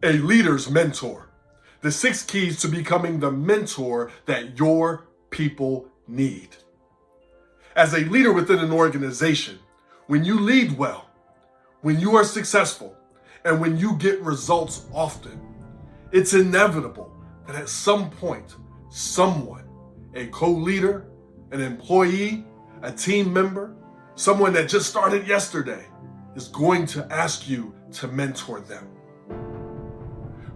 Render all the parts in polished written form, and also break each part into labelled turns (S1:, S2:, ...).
S1: A leader's mentor. The 6 keys to becoming the mentor that your people need. As a leader within an organization, when you lead well, when you are successful, and when you get results often, it's inevitable that at some point, someone, a co-leader, an employee, a team member, someone that just started yesterday, is going to ask you to mentor them.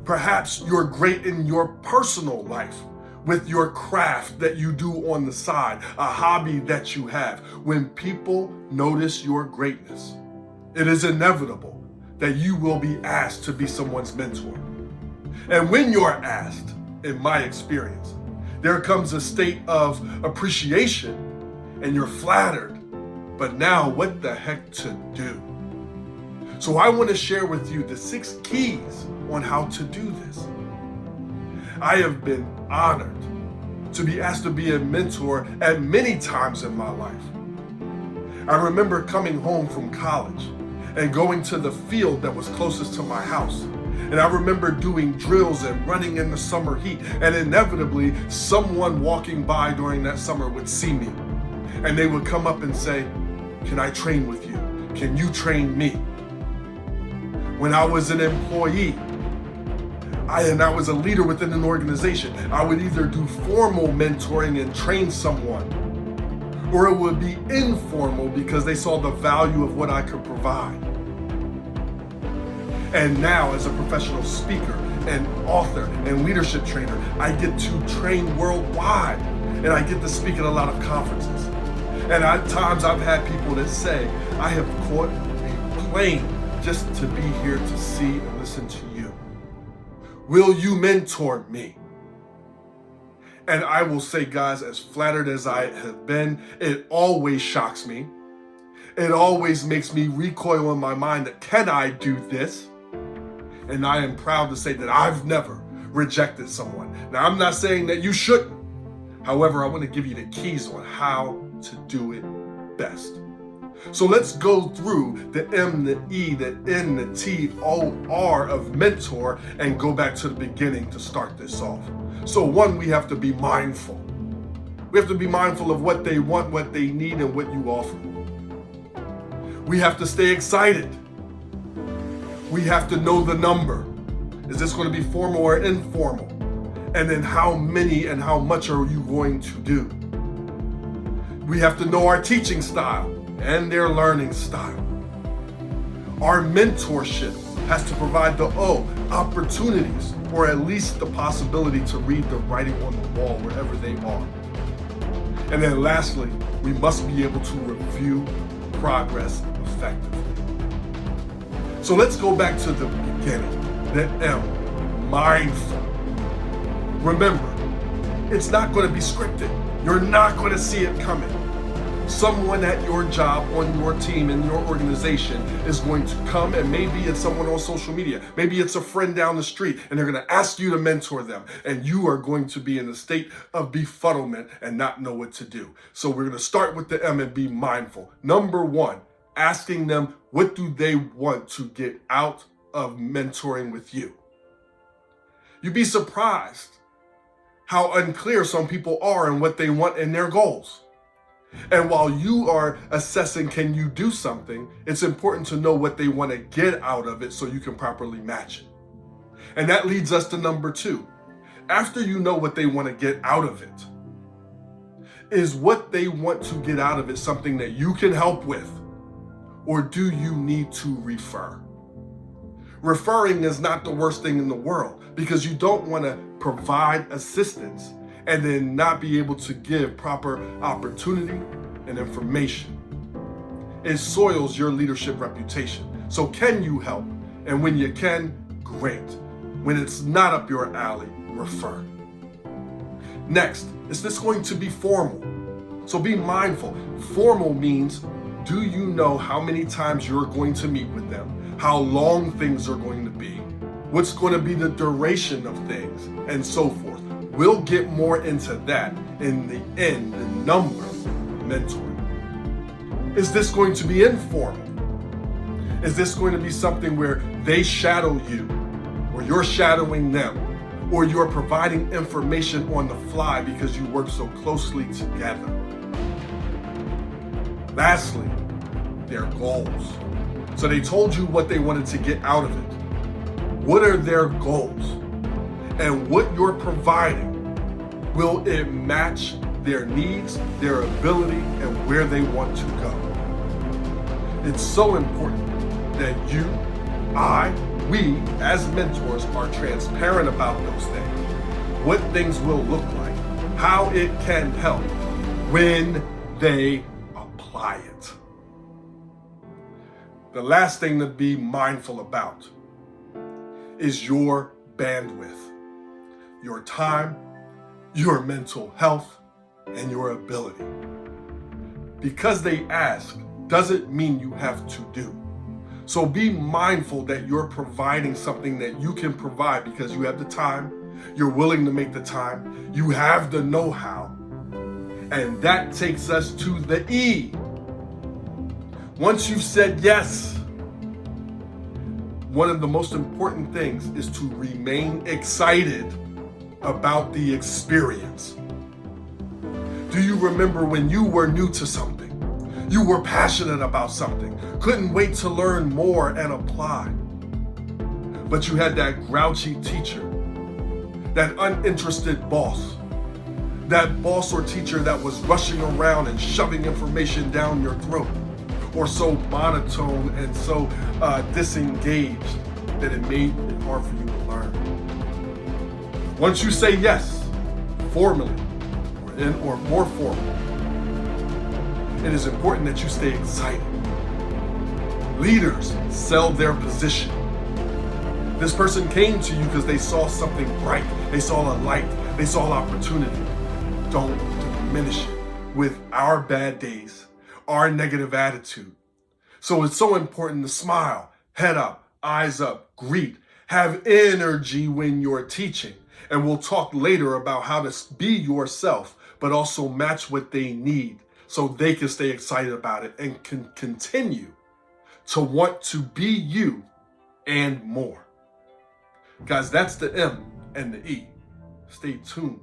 S1: Perhaps you're great in your personal life with your craft that you do on the side, a hobby that you have. When people notice your greatness, it is inevitable that you will be asked to be someone's mentor. And when you're asked, in my experience, there comes a state of appreciation and you're flattered, but now what the heck to do? So I want to share with you the 6 keys on how to do this. I have been honored to be asked to be a mentor at many times in my life. I remember coming home from college and going to the field that was closest to my house. And I remember doing drills and running in the summer heat. And inevitably, someone walking by during that summer would see me. And they would come up and say, "Can I train with you? Can you train me?" When I was an employee, and I was a leader within an organization, I would either do formal mentoring and train someone, or it would be informal because they saw the value of what I could provide. And now, as a professional speaker and author and leadership trainer, I get to train worldwide, and I get to speak at a lot of conferences. And at times I've had people that say, "I have caught a plane just to be here to see and listen to you. Will you mentor me?" And I will say, guys, as flattered as I have been, it always shocks me. It always makes me recoil in my mind that, can I do this? And I am proud to say that I've never rejected someone. Now, I'm not saying that you shouldn't. However, I want to give you the keys on how to do it best. So let's go through the M, the E, the N, the T-O-R of mentor and go back to the beginning to start this off. So 1, we have to be mindful. We have to be mindful of what they want, what they need, and what you offer. We have to stay excited. We have to know the number. Is this going to be formal or informal? And then how many and how much are you going to do? We have to know our teaching style and their learning style. Our mentorship has to provide the opportunities, or at least the possibility to read the writing on the wall wherever they are. And then lastly, we must be able to review progress effectively. So let's go back to the beginning, the M, mindful. Remember, it's not going to be scripted. You're not going to see it coming. Someone at your job, on your team, in your organization is going to come, and maybe it's someone on social media, maybe it's a friend down the street, and they're going to ask you to mentor them, and you are going to be in a state of befuddlement and not know what to do. So we're going to start with the M and be mindful. Number 1, asking them, what do they want to get out of mentoring with you? You'd be surprised how unclear some people are in what they want and their goals. And while you are assessing, can you do something, it's important to know what they want to get out of it so you can properly match it. And that leads us to number 2. After you know what they want to get out of it, is what they want to get out of it something that you can help with? Or do you need to refer? Referring is not the worst thing in the world, because you don't want to provide assistance and then not be able to give proper opportunity and information. It soils your leadership reputation. So can you help? And when you can, great. When it's not up your alley, refer. Next, is this going to be formal? So be mindful. Formal means, do you know how many times you're going to meet with them? How long things are going to be? What's going to be the duration of things? And so forth. We'll get more into that in the end, the number mentoring. Is this going to be informal? Is this going to be something where they shadow you, or you're shadowing them, or you're providing information on the fly because you work so closely together. Lastly, their goals. So they told you what they wanted to get out of it. What are their goals? And what you're providing, will it match their needs, their ability, and where they want to go? It's so important that you, we as mentors are transparent about those things. What things will look like, how it can help when they apply it. The last thing to be mindful about is your bandwidth, your time, your mental health, and your ability. Because they ask doesn't mean you have to do. So be mindful that you're providing something that you can provide because you have the time, you're willing to make the time, you have the know-how, and that takes us to the E. Once you've said yes, one of the most important things is to remain excited about the experience. Do you remember when you were new to something? You were passionate about something, couldn't wait to learn more and apply. But you had that grouchy teacher, that uninterested boss, that boss or teacher that was rushing around and shoving information down your throat, or so monotone and so disengaged that it made it hard for you to learn. Once you say yes, formally or more formally, it is important that you stay excited. Leaders sell their position. This person came to you because they saw something bright, they saw a light, they saw an opportunity. Don't diminish it with our bad days, our negative attitude. So it's so important to smile, head up, eyes up, greet, have energy when you're teaching. And we'll talk later about how to be yourself, but also match what they need so they can stay excited about it and can continue to want to be you and more. Guys, that's the M and the E. Stay tuned.